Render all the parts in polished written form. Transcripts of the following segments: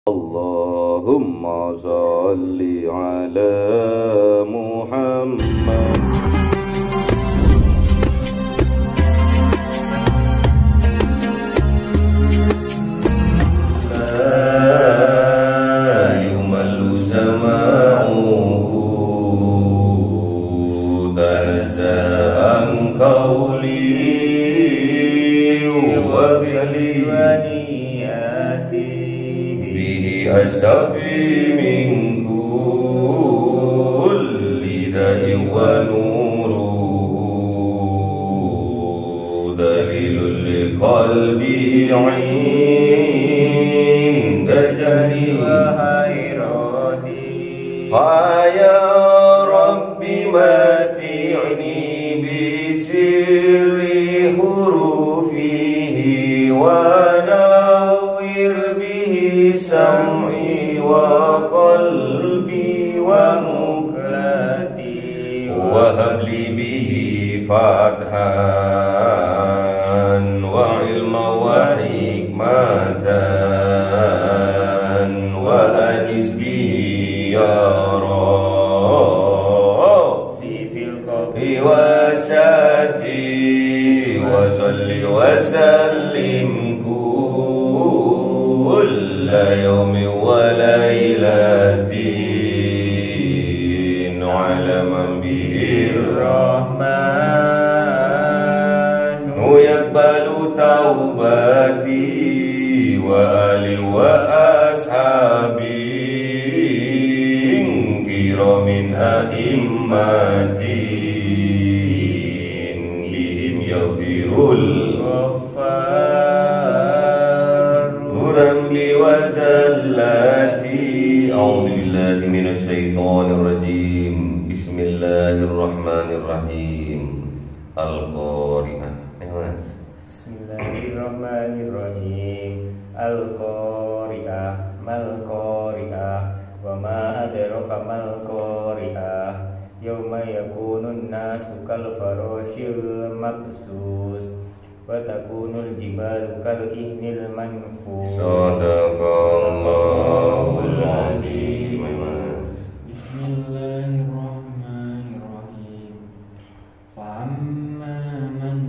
Allahumma salli ala Muhammad. La yumallu sama'uhu tanaza'an qawli wa fi'li asafi min kulli da'in wa nuruhu dalilul liqalbi 'inda jahli wa hayrati fa ya rabbi mati'ni bi sirri hurufihi wa nawwir bihi sam'i wa qalbi wa muklati wa habli bihi fathan wa ilma wa hikmatan wa anis bihi ya Rabbi fil qabri wa sati wa salli wa sallim kulla yawmi wa laylatin ala man bihi rahman yaqbalu taubati wa ali wa ashabi kiramin a'immatin lihim yaghfirul وزلاتي أعوذ بالله من الشيطان الرجيم بسم الله الرحمن الرحيم القارئة بسم الله الرحمن الرحيم القارئة ما القارئة وما أدراك ما القارئة يوم يكون الناس كالفراش المبثوث watakunu al-jibalu kal-ihnil manfush. Sadaqallahul azim. Bismillahirrahmanirrahim. Fa'amma man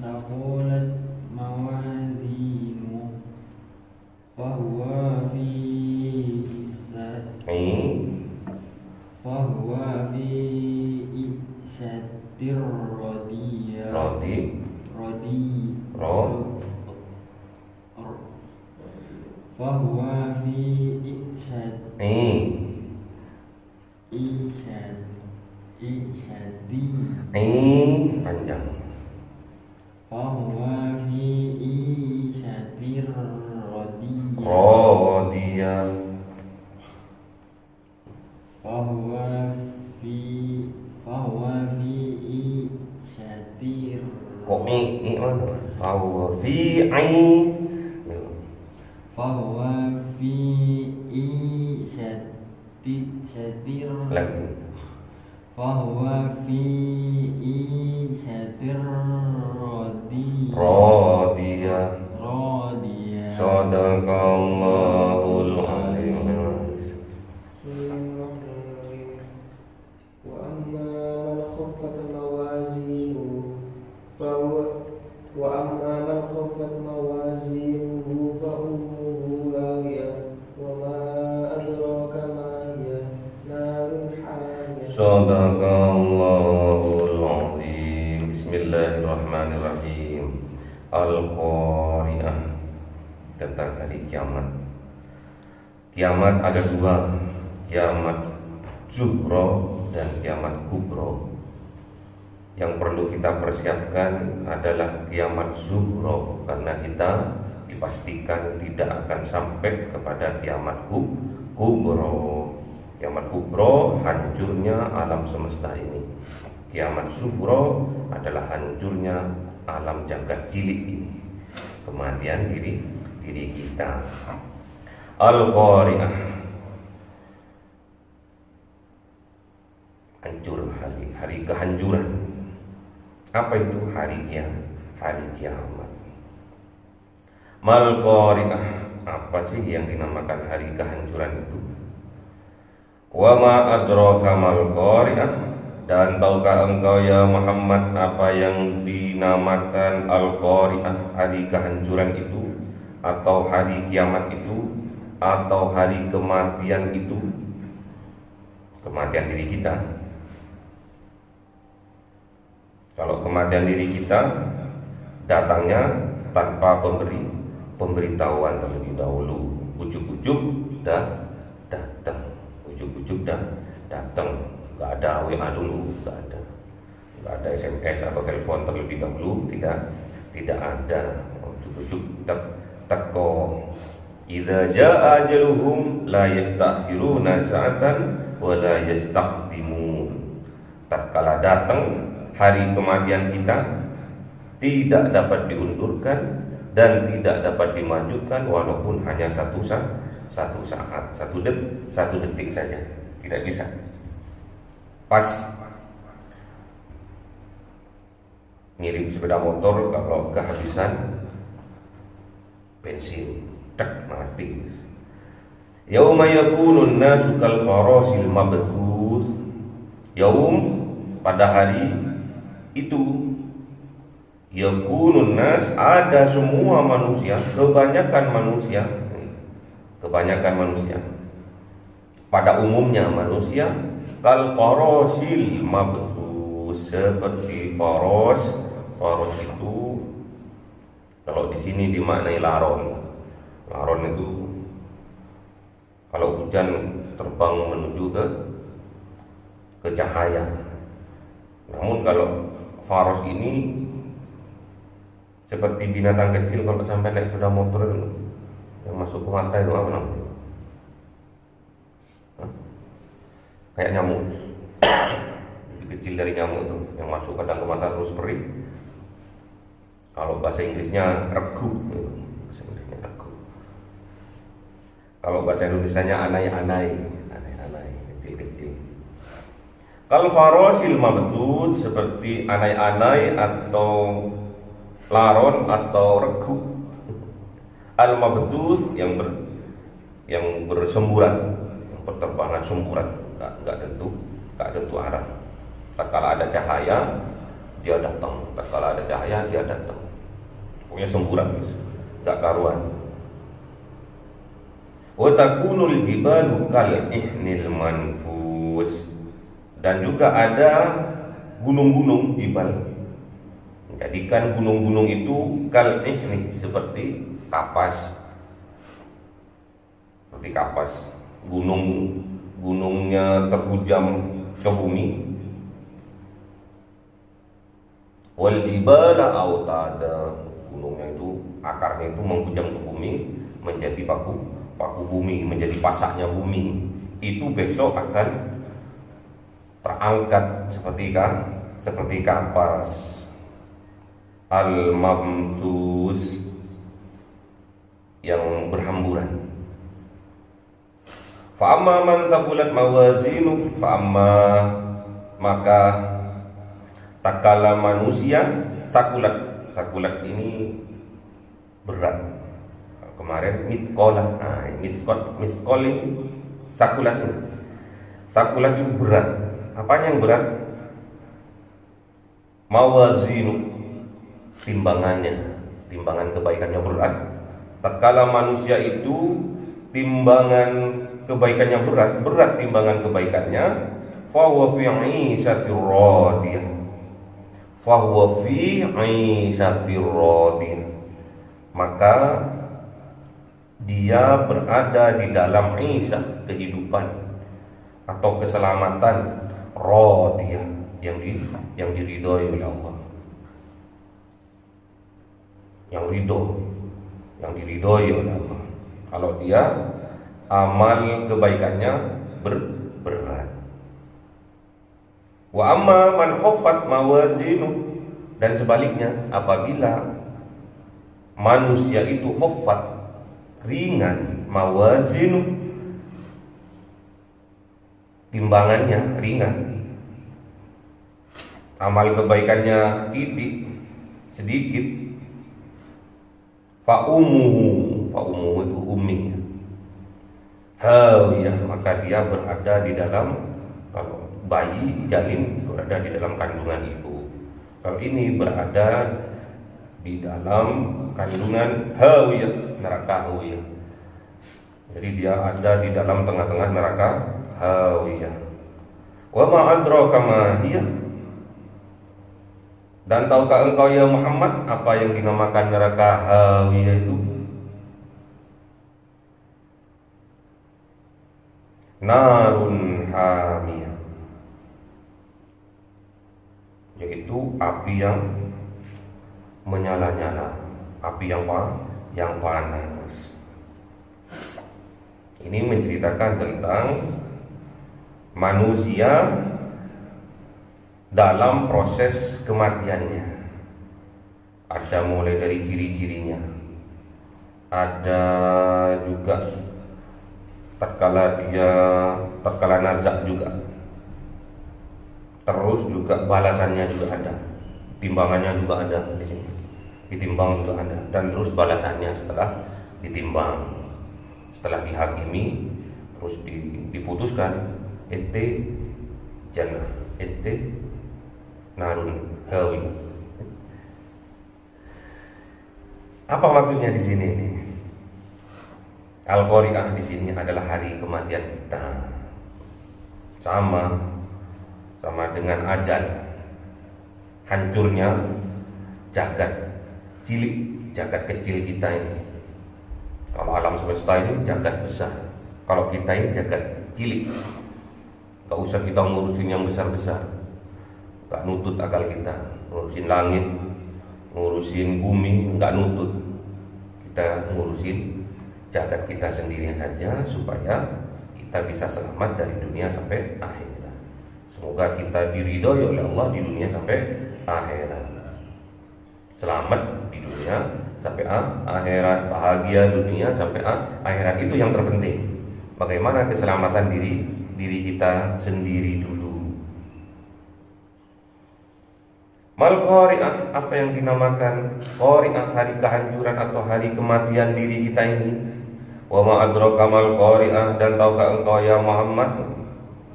saqulat mawazinu fahuwa fi isyatir radiyah. Fahuwa fi isyadi panjang. Fahuwa fi isyatir radiyah. Fahuwa fi isyatir Fahuwa fi isyatir lagi. Fahuwa fi isyatir radiyah. Sadaqallahul azim. Wa amma man khaffat mawazinuhu fa ummuhu hawiyah wa ma adraka ma hiya narun hamiyah. Sadaqallahul azim. Bismillahirrahmanirrahim. Al-Qari'ah, tentang hari kiamat. Kiamat ada dua, kiamat Zuhro dan kiamat Kubro. Yang perlu kita persiapkan adalah kiamat Zuhro, karena kita dipastikan tidak akan sampai kepada kiamat Kubro. Kiamat Kubro hancurnya alam semesta ini. Kiamat Zuhro adalah hancurnya alam jagat cilik ini, kematian diri kita. Al-Qari'ah, hancur, hari kehancuran. Apa itu hari kiamat? Mal qari'ah, apa sih yang dinamakan hari kehancuran itu? Wa ma adraka mal qari'ah, dan tahukah engkau ya Muhammad apa yang dinamakan al-qari'ah, hari kehancuran itu, atau hari kiamat itu, atau hari kematian itu, kematian diri kita. Kalau kematian diri kita datangnya tanpa pemberitahuan terlebih dahulu, ujuk-ujuk dah datang, ujuk-ujuk dah datang, nggak ada WA dulu, nggak ada SMS atau telepon terlebih dahulu, tidak ada, ujuk-ujuk teko. Idza jaa ajaluhum la yastakhiruna sa'atan wa la yastaqdimun. Tatkala datang hari kematian kita, tidak dapat diundurkan dan tidak dapat dimajukan walaupun hanya satu saat, satu detik saja, tidak bisa. Pas ngirim sepeda motor kalau kehabisan bensin, tek mati. Yauma yakunun nasu kal kharasil mabthus. Yaum, pada hari itu, yakunun nas, ada semua manusia, kebanyakan manusia pada umumnya manusia kal farasil mabthus, seperti faros itu kalau di sini dimaknai laron itu kalau hujan terbang menuju ke cahaya. Namun kalau faros ini seperti binatang kecil kalau sampai naik sepeda motor itu, yang masuk ke mata itu apa namanya? Kayak nyamuk, lebih kecil dari nyamuk itu, yang masuk kadang ke mata terus perih. Kalau bahasa Inggrisnya regu, kalau bahasa Indonesianya anai-anai, kecil-kecil. Kal farosil mabthus, seperti anai-anai atau laron atau regu. Al mabthus yang bersemburan, yang berterbangan semburan, enggak tentu arah. Tatkala ada cahaya dia datang, tatkala ada cahaya dia datang. Pokoknya semburan, enggak karuan. Wa takunul jibalu kal ihnil manfus, dan juga ada gunung-gunung jibal, menjadikan gunung-gunung itu kal ihni, seperti kapas, gunungnya terhujam ke bumi. Wal jibala autada, gunungnya itu akarnya itu menghujam ke bumi, menjadi paku bumi, menjadi pasaknya bumi. Itu besok akan terangkat seperti kapas. Al mamsus, yang berhamburan. Fa amma man thaqulat mawazinu, maka tatkala manusia sakulat ini berat. Kemarin mitqolah, mitqol ini sakulat itu berat. Apanya yang berat? Mawazinu, timbangan kebaikannya berat. Tatkala manusia itu timbangan kebaikannya berat timbangan kebaikannya, fa huwa fi 'ishatir radiyah. Maka dia berada di dalam isah, kehidupan atau keselamatan radiyah, yang diridhoi oleh Allah, yang diridhoi oleh Allah. Kalau dia amal kebaikannya berat. Wa amma man khaffat mawazinu, dan sebaliknya apabila manusia itu khaffat, ringan, mawazinu, timbangannya ringan, amal kebaikannya sedikit, fa ummuhu, wa ummuhu itu ummi. Hawiyah, maka dia berada di dalam, kalau bayi janin berada di dalam kandungan ibu. Kalau ini berada di dalam kandungan hawiyah, neraka hawiyah. Jadi dia ada di dalam tengah-tengah neraka hawiyah. Wa ma adraka ma hiya. Dan tahukah engkau ya Muhammad apa yang dinamakan neraka hawiyah itu? Narun hamiyah, yaitu api yang menyala-nyala, api yang panas. Ini menceritakan tentang manusia dalam proses kematiannya. Ada mulai dari ciri-cirinya, ada juga tatkala nazak juga, terus juga balasannya juga ada, timbangannya juga ada di sini, ditimbang juga ada, dan terus balasannya setelah ditimbang, setelah dihakimi, terus diputuskan ente jannah, ente narun hawi. Apa maksudnya di sini ini? Al-Qari'ah di sini adalah hari kematian kita. Sama dengan ajal. Hancurnya jagat cilik, jagat kecil kita ini. Kalau alam semesta ini jagat besar, kalau kita ini jagat cilik. Gak usah kita ngurusin yang besar-besar. Gak nutut akal kita. Ngurusin langit, ngurusin bumi, gak nutut. Kita ngurusin jagat kita sendiri saja, supaya kita bisa selamat dari dunia sampai akhirat. Semoga kita diridhoi oleh Allah di dunia sampai akhirat. Selamat di dunia sampai akhirat, bahagia dunia sampai akhirat, itu yang terpenting. Bagaimana keselamatan diri kita sendiri dulu. Mal qari'ah, apa yang dinamakan qari'ah, hari kehancuran atau hari kematian diri kita ini. Wa ma adraka mal qari'ah, dan tahukah engkau ya Muhammad?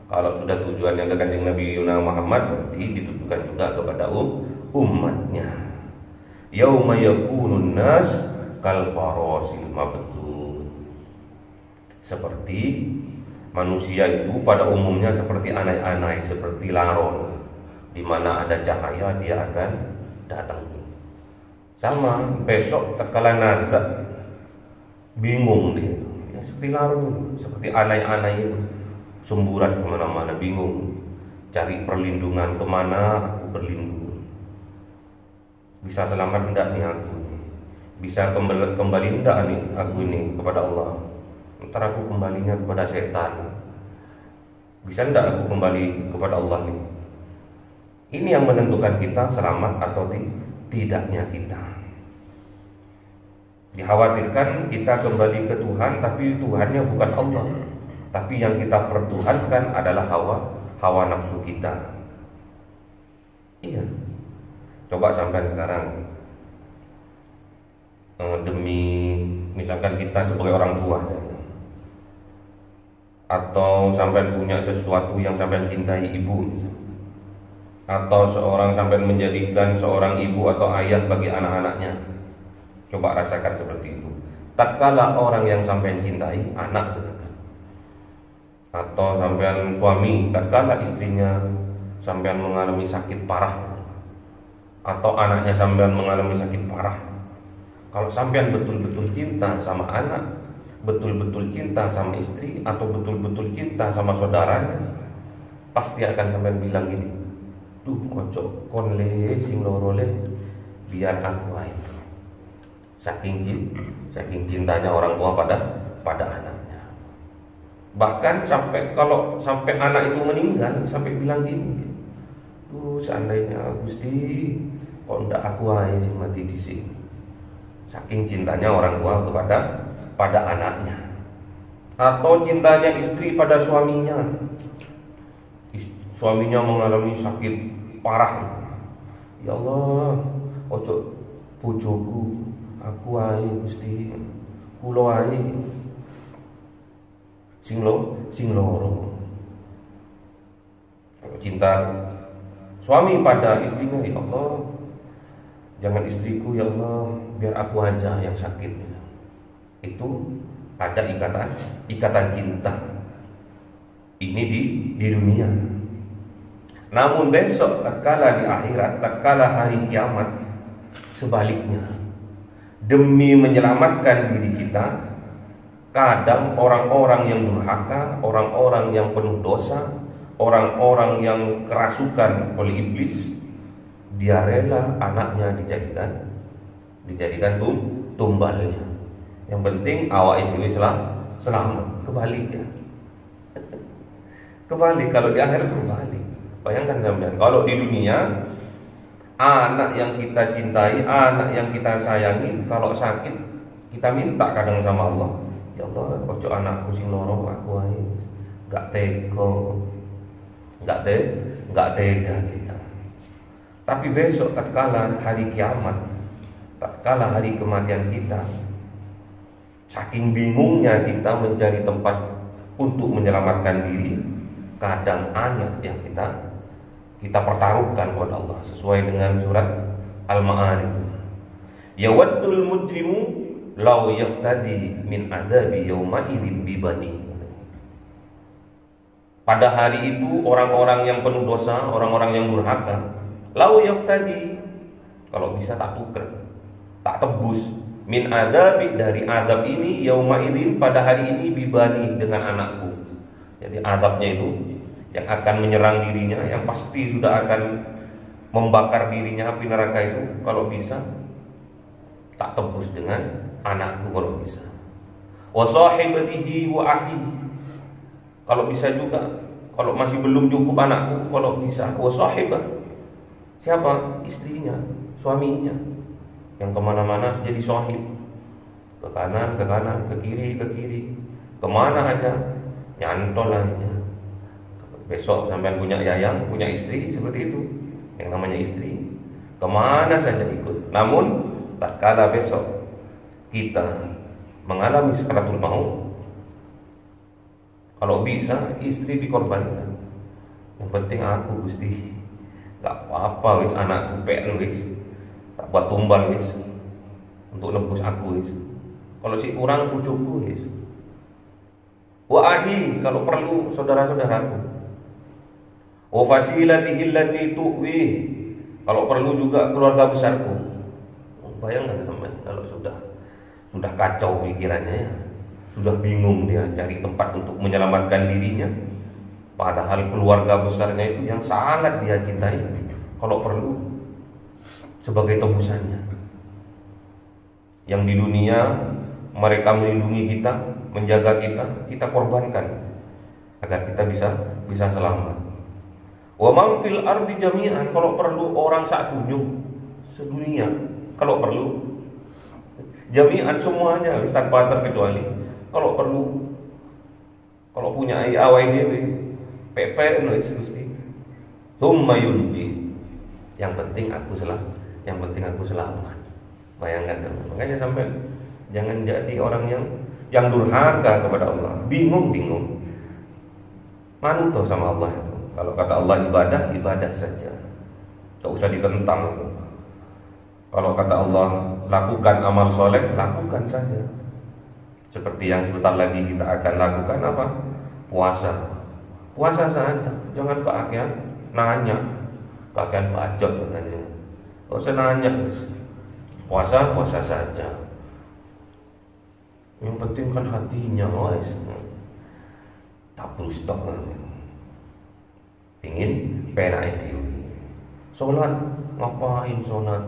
Kalau sudah tujuannya ke kanjeng Nabi Yuna Muhammad, berarti ditujukan juga kepada umatnya. Yauma yakunun nas kal farasil mabthus. Seperti manusia itu pada umumnya seperti anai-anai, seperti laron, di mana ada cahaya dia akan datangi. Sama besok tatkala nazak, bingung dia itu, ya, seperti laron itu, seperti anai-anai itu, semburat kemana-mana, bingung, cari perlindungan, kemana aku berlindung, bisa selamat enggak nih aku ini, bisa kembali enggak nih aku ini kepada Allah, ntar aku kembalinya kepada setan, bisa enggak aku kembali kepada Allah nih. Ini yang menentukan kita selamat atau tidaknya kita. Dikhawatirkan kita kembali ke Tuhan, tapi Tuhannya bukan Allah, tapi yang kita pertuhankan adalah hawa nafsu kita. Iya. Coba sampai sekarang, demi misalkan kita sebagai orang tua, atau sampai punya sesuatu yang sampai cintai ibu, atau seorang sampai menjadikan seorang ibu atau ayah bagi anak-anaknya. Coba rasakan seperti itu. Tatkala orang yang sampean cintai, anak, atau sampean suami, tatkala istrinya sampean mengalami sakit parah, atau anaknya sampean mengalami sakit parah, kalau sampean betul-betul cinta sama anak, betul-betul cinta sama istri, atau betul-betul cinta sama saudaranya, pasti akan sampean bilang gini, duh ojo kon le sing loro le, biar aku ae. Saking cintanya orang tua pada anaknya. Bahkan kalau sampai anak itu meninggal, sampai bilang gini, duh seandainya Gusti kok ndak aku ae sing mati di sini. Saking cintanya orang tua pada anaknya. Atau cintanya istri pada suaminya. Suaminya mengalami sakit parah. Ya Allah, ojo bojoku, aku ae Gusti kula ae sing loro. Cinta suami pada istrinya, ya Allah, jangan istriku ya Allah, biar aku aja yang sakit. Itu ada ikatan cinta. Ini di dunia. Namun besok tatkala di akhirat, tatkala hari kiamat, sebaliknya. Demi menyelamatkan diri kita, kadang orang-orang yang durhaka, orang-orang yang penuh dosa, orang-orang yang kerasukan oleh iblis, dia rela anaknya dijadikan tumbalnya. Yang penting awak itu selamat. Kebalik kalau di akhirat kebalik. Bayangkan sampean, kalau di dunia anak yang kita cintai, anak yang kita sayangi, kalau sakit kita minta kadang sama Allah, ya Allah, ojo anakku sing loro aku ae. Gak tega kita. Tapi besok tatkala hari kiamat, tatkala hari kematian kita, saking bingungnya kita mencari tempat untuk menyelamatkan diri, kadang anak yang kita pertaruhkan kepada Allah sesuai dengan surat Al-Ma'arij. Yawaddul mujrimu law yaftadi min adabi yawma idzin bibani. Pada hari itu orang-orang yang penuh dosa, orang-orang yang durhaka, law yaftadi, kalau bisa tak tuker, tak tebus, min adabi, dari azab ini, yauma idzin, pada hari ini, bibani, dengan anakku. Jadi azabnya itu yang akan menyerang dirinya, yang pasti sudah akan membakar dirinya api neraka itu, kalau bisa tak tebus dengan anakku kalau bisa. Wa sahibatihi wa akhihi, kalau bisa juga, kalau masih belum cukup anakku, kalau bisa wa sahibah, siapa? Istrinya, suaminya, yang kemana-mana jadi sahib, ke kanan, ke kiri, kemana aja nyantol aja. Besok sampai punya yayang, punya istri seperti itu, yang namanya istri, kemana saja ikut. Namun tatkala besok kita mengalami sakaratul maut, kalau bisa istri dikorbankan. Yang penting aku Gusti, gak apa-apa wis anakku PN wis, tak buat tumbal wis, untuk nebus aku wis. Kalau si kurang pucukku wis. Wa ahi, kalau perlu saudara-saudaraku. Wa fasilatihi allati tuwi, kalau perlu juga keluarga besarku. Bayangkan teman, kalau sudah kacau pikirannya ya, sudah bingung dia cari tempat untuk menyelamatkan dirinya, padahal keluarga besarnya itu yang sangat dia cintai, kalau perlu sebagai tebusannya. Yang di dunia mereka melindungi kita, menjaga kita korbankan agar kita bisa selamat. Wa man fil ardi jami'an, kalau perlu orang sak kunjung sedunia, kalau perlu jami'an semuanya tanpa terkecuali. Kalau perlu, kalau punya awai dewe PPN wis Gusti, tsumma yunji, yang penting aku selamat. Bayangkan, makanya sampai jangan jadi orang yang durhaka kepada Allah, bingung manut sama Allah itu. Kalau kata Allah ibadah saja, tak usah ditentang itu. Kalau kata Allah lakukan amal soleh, lakukan saja. Seperti yang sebentar lagi kita akan lakukan apa? Puasa saja. Jangan keakian nanya, keakian bacot katanya. Gak usah nanya. Puasa saja. Yang penting kan hatinya, guys. Tak perlu stok. Ingin penak itu. Sholat, ngapain sholat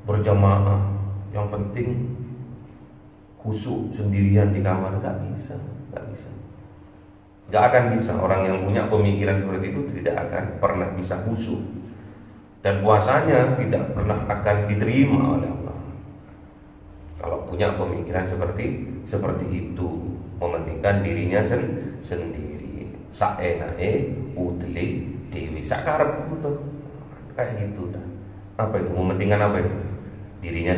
berjamaah? Yang penting khusyuk sendirian di kamar, gak bisa. Gak akan bisa. Orang yang punya pemikiran seperti itu tidak akan pernah bisa khusyuk, dan puasanya tidak pernah akan diterima oleh Allah. Kalau punya pemikiran seperti itu, mementingkan dirinya sendiri, saenake udli dewi, sakarepku tuh, kayak gitu dah. Apa itu? Mementingkan apa itu? Dirinya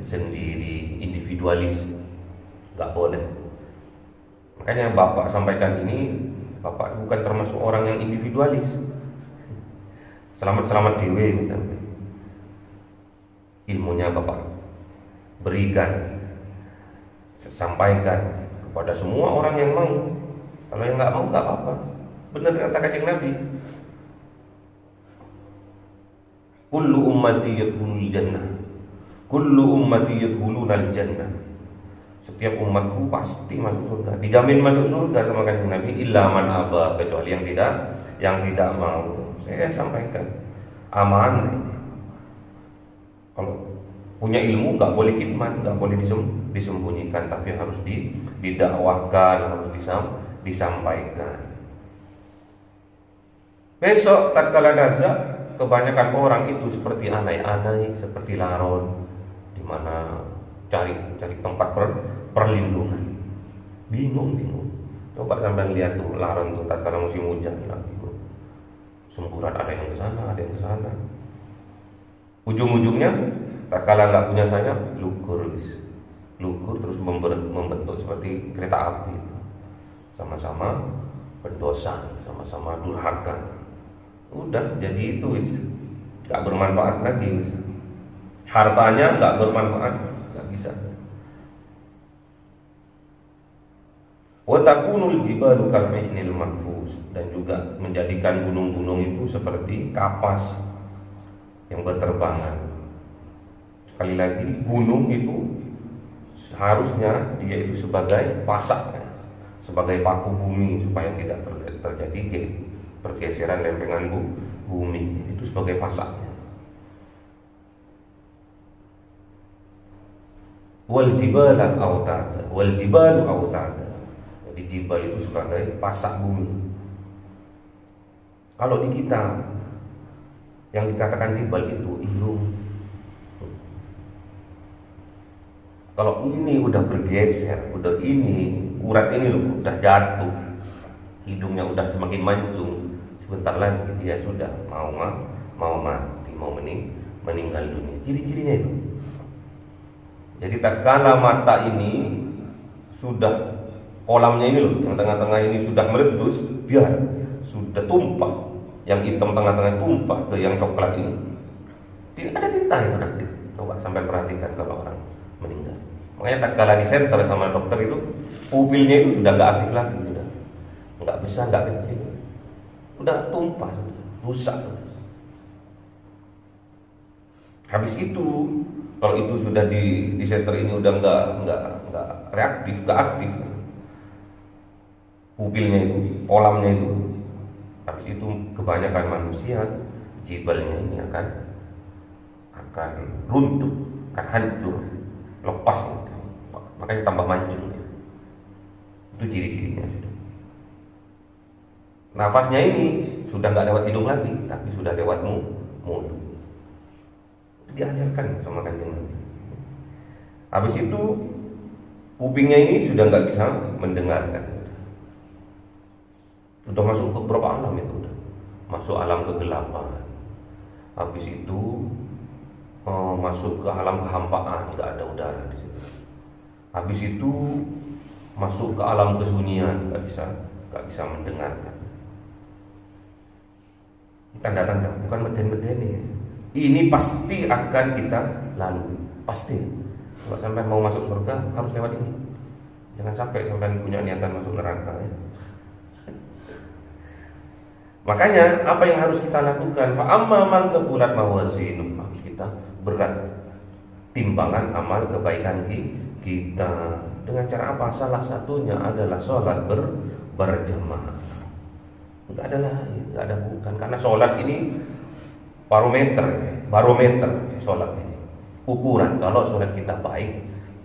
sendiri, individualis. nggak boleh. Makanya Bapak sampaikan ini, Bapak bukan termasuk orang yang individualis. Selamat dewe misalnya. Ilmunya Bapak berikan, sampaikan kepada semua orang yang mau. Kalau yang nggak mau nggak apa-apa. Benar kata Kanjeng Nabi. Kullu ummati yadkhulul jannah. Kullu ummati yadkhulunal jannah. Setiap umatku pasti masuk surga. Dijamin masuk surga sama Kanjeng Nabi, illa man aba, kecuali yang tidak mau. Saya sampaikan amanah ini. Kalau punya ilmu nggak boleh kitman, nggak boleh disembunyikan, tapi harus didakwahkan, harus disampaikan. Besok tatkala nazak, kebanyakan orang itu seperti anai-anai, seperti laron, di mana cari tempat perlindungan. Bingung. Coba sampai lihat tuh laron tuh tatkala musim hujan lagi. Semburat ada yang ke sana, ada yang ke sana. Ujung-ujungnya tatkala nggak punya sayap, lugur terus membentuk seperti kereta api. Sama-sama pendosa, sama-sama durhaka. Udah jadi itu nggak bermanfaat lagi. Hartanya nggak bermanfaat, nggak bisa. Wa takunul jibalu kalmihnil manfus, dan juga menjadikan gunung-gunung itu seperti kapas yang berterbangan. Sekali lagi, gunung itu seharusnya dia itu sebagai pasak, sebagai paku bumi supaya tidak terjadi pergeseran lempengan bumi. Itu sebagai pasaknya. Wal jibalu autada. Jadi jibal itu sebagai pasak bumi. Kalau di kita yang dikatakan jibal itu irung. Kalau ini udah bergeser, udah ini urat ini loh, udah jatuh, hidungnya udah semakin mancung, sebentar lagi dia sudah mau mati, mau meninggal dunia. Ciri-cirinya itu. Jadi tatkala mata ini sudah, kolamnya ini loh, yang tengah-tengah ini sudah meletus, biar sudah tumpah, yang hitam tengah-tengah tumpah ke yang coklat ini, tidak ada tinta yang berarti. Coba sampai perhatikan kalau orang meninggal. Makanya tatkala di center sama dokter itu, pupilnya itu sudah nggak aktif lagi, sudah nggak besar, nggak kecil, udah tumpah, rusak. Habis itu, kalau itu sudah di center ini udah nggak reaktif, nggak aktif, pupilnya itu, kolamnya itu, habis itu kebanyakan manusia jibalnya ini akan runtuh, akan hancur, lepas, makanya tambah mancung. Itu ciri-cirinya sudah. Nafasnya ini sudah nggak lewat hidung lagi, tapi sudah lewat mulut. Diajarkan sama Kanjeng Nabi. Habis itu kupingnya ini sudah nggak bisa mendengarkan. Sudah masuk ke berapa alam itu, udah masuk alam kegelapan. Habis itu masuk ke alam kehampaan, nggak ada udara di situ. Habis itu masuk ke alam kesunyian, nggak bisa mendengarkan. Tanda-tanda, bukan meden-meden ini. Ini pasti akan kita lalui, pasti. Kalau sampai mau masuk surga harus lewat ini. Jangan sampai punya niatan masuk neraka ya. Makanya apa yang harus kita lakukan? Fa amma man thaqulat mawazinu, harus kita berat timbangan amal kebaikan kita. Dengan cara apa? Salah satunya adalah sholat berjamaah. Enggak ada lain, enggak ada bukan. Karena sholat ini barometer sholat ini, ukuran. Kalau sholat kita baik,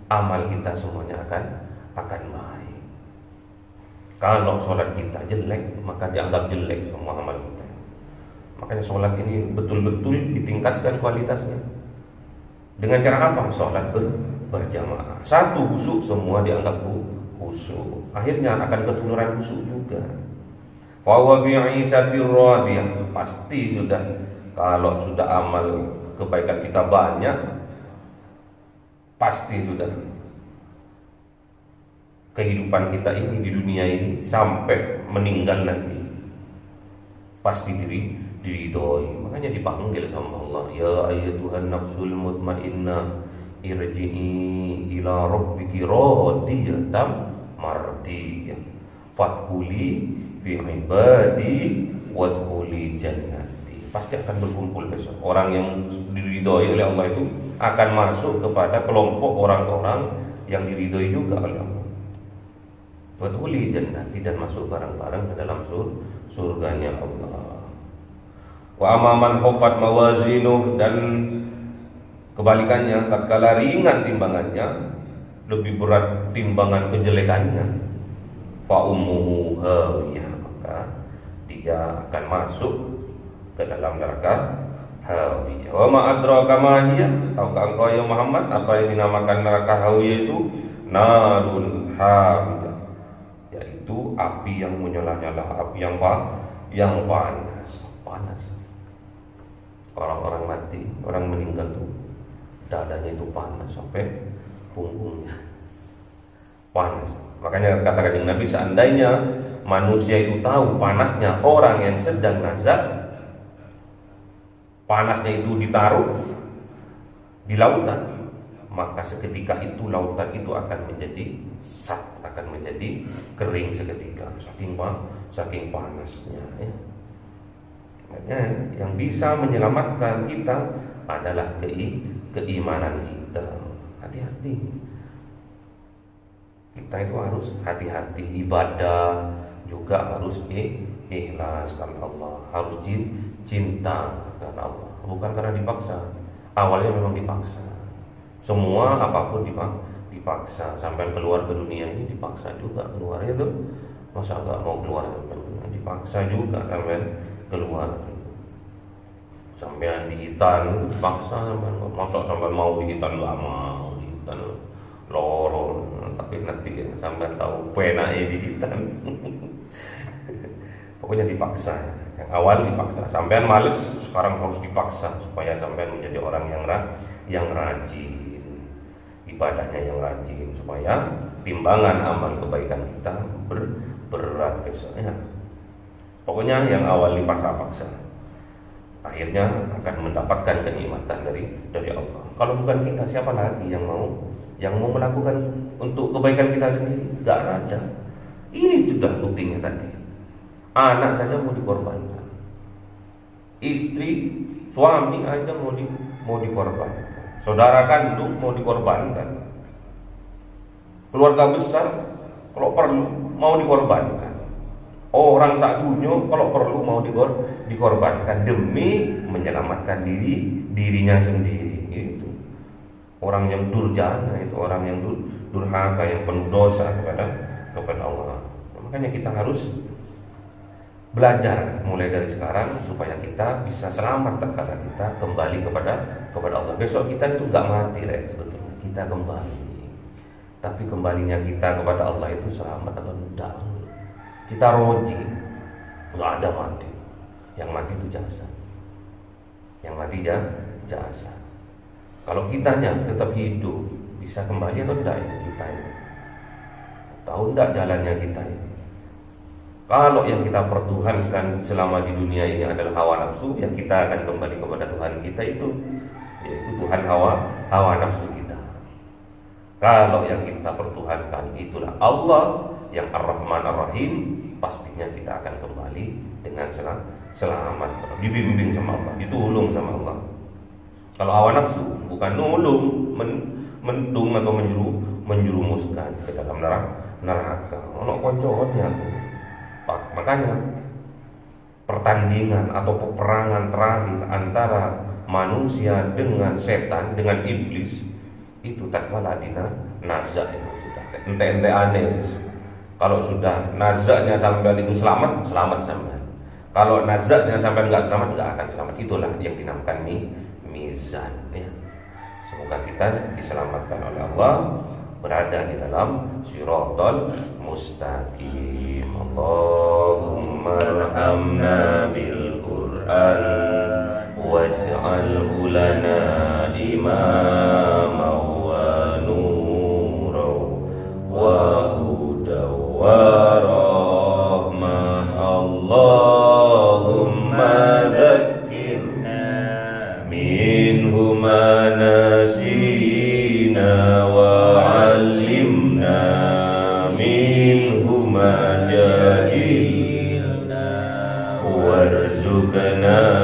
amal kita semuanya akan baik. Kalau sholat kita jelek, maka dianggap jelek semua amal kita. Makanya sholat ini betul-betul ditingkatkan kualitasnya. Dengan cara apa? Sholat berjamaah. Satu khusyuk, semua dianggap khusyuk. Akhirnya akan ketularan khusyuk juga. Wa fi 'isatir radiyah, pasti sudah. Kalau sudah amal kebaikan kita banyak, pasti sudah kehidupan kita ini di dunia ini sampai meninggal nanti pasti diridhoi. Makanya dipanggil sama Allah, ya ayyatuhan nafsul mutmainnah irji'i ila rabbiki radiyatan mardiyah fadkhuli fi ibadi wadkhuli jannati. Pasti akan berkumpul besok. Orang yang diridhoi oleh Allah itu akan masuk kepada kelompok orang-orang yang diridhoi juga oleh Allah. Wadkhuli jannati, dan masuk bareng-bareng ke dalam surganya Allah. Wa amaman khaffat mawazinuh, dan kebalikannya, tatkala ringan timbangannya, lebih berat timbangan kejelekannya, fa ummuhu hawiyah, maka dia akan masuk ke dalam neraka hawiyah. Wa ma adraka ma hiya, tahukah engkau ya Muhammad apa yang dinamakan neraka hawiyah itu? Narun hawiyah, yaitu api yang menyala-nyala, api yang panas. Orang-orang mati, orang meninggal tuh dadanya itu panas sampai punggungnya panas. Makanya kata Kanjeng Nabi, seandainya manusia itu tahu panasnya orang yang sedang nazak, panasnya itu ditaruh di lautan, maka seketika itu lautan itu akan menjadi sat, akan menjadi kering seketika, saking panasnya ya. Makanya yang bisa menyelamatkan kita adalah keimanan kita. Hati-hati. Kita itu harus hati-hati, ibadah juga harus ikhlas karena Allah, harus cinta karena Allah, bukan karena dipaksa. Awalnya memang dipaksa. Semua apapun dipaksa. Sampai keluar ke dunia ini dipaksa juga keluarnya tuh. Masa enggak mau keluar, dipaksa juga sampai keluar. Sampean dihitan dipaksa, masa sampean mau dihitan, enggak mau dihitan loro, tapi nanti sampean tahu penake dihitan. Pokoknya dipaksa. Yang awal dipaksa, sampean males, sekarang harus dipaksa supaya sampean menjadi orang yang rajin, ibadahnya yang rajin, supaya timbangan amal kebaikan kita berat besoknya. Pokoknya yang awal dipaksa-paksa, akhirnya akan mendapatkan kenikmatan dari Allah. Kalau bukan kita, siapa lagi yang mau melakukan untuk kebaikan kita sendiri? Gak ada. Ini sudah buktinya tadi. Anak saja mau dikorbankan, istri, suami aja mau dikorbankan, saudara kandung mau dikorbankan, keluarga besar kalau perlu mau dikorbankan. Orang sak dunia kalau perlu mau dikorbankan demi menyelamatkan dirinya sendiri. Itu orang yang durjana, itu orang yang durhaka, yang penuh dosa kepada Allah. Makanya kita harus belajar mulai dari sekarang supaya kita bisa selamat tatkala kita kembali kepada Allah. Besok kita itu gak mati sebetulnya, kita kembali. Tapi kembalinya kita kepada Allah itu selamat atau tidak? Kita roji, nggak ada mati. Yang mati itu jasad. Yang mati jasad. Kalau kitanya tetap hidup, bisa kembali atau tidak ini kita ini? Tahu tidak jalannya kita ini? Kalau yang kita pertuhankan selama di dunia ini adalah hawa nafsu, yang kita akan kembali kepada Tuhan kita itu, yaitu Tuhan hawa nafsu kita. Kalau yang kita pertuhankan itulah Allah yang Ar-Rahman Ar-Rahim, pastinya kita akan kembali dengan selamat, dibimbing sama Allah, ditolong sama Allah. Kalau hawa nafsu bukan nulung, mendung atau menjerumuskan ke dalam neraka. Ono konconya. Makanya pertandingan atau peperangan terakhir antara manusia dengan setan, dengan iblis, itu tatkala dina nazak itu sudah ente aneh. Kalau sudah nazaknya sampean itu selamat sampean. Kalau nazaknya sampean enggak akan selamat. Itulah yang dinamakan mizan ya. Semoga kita diselamatkan oleh Allah, berada di dalam siratal mustaqim. Allahumma arhamna bil Qur'an waj'alhu lana imama wa nura wa رزقنا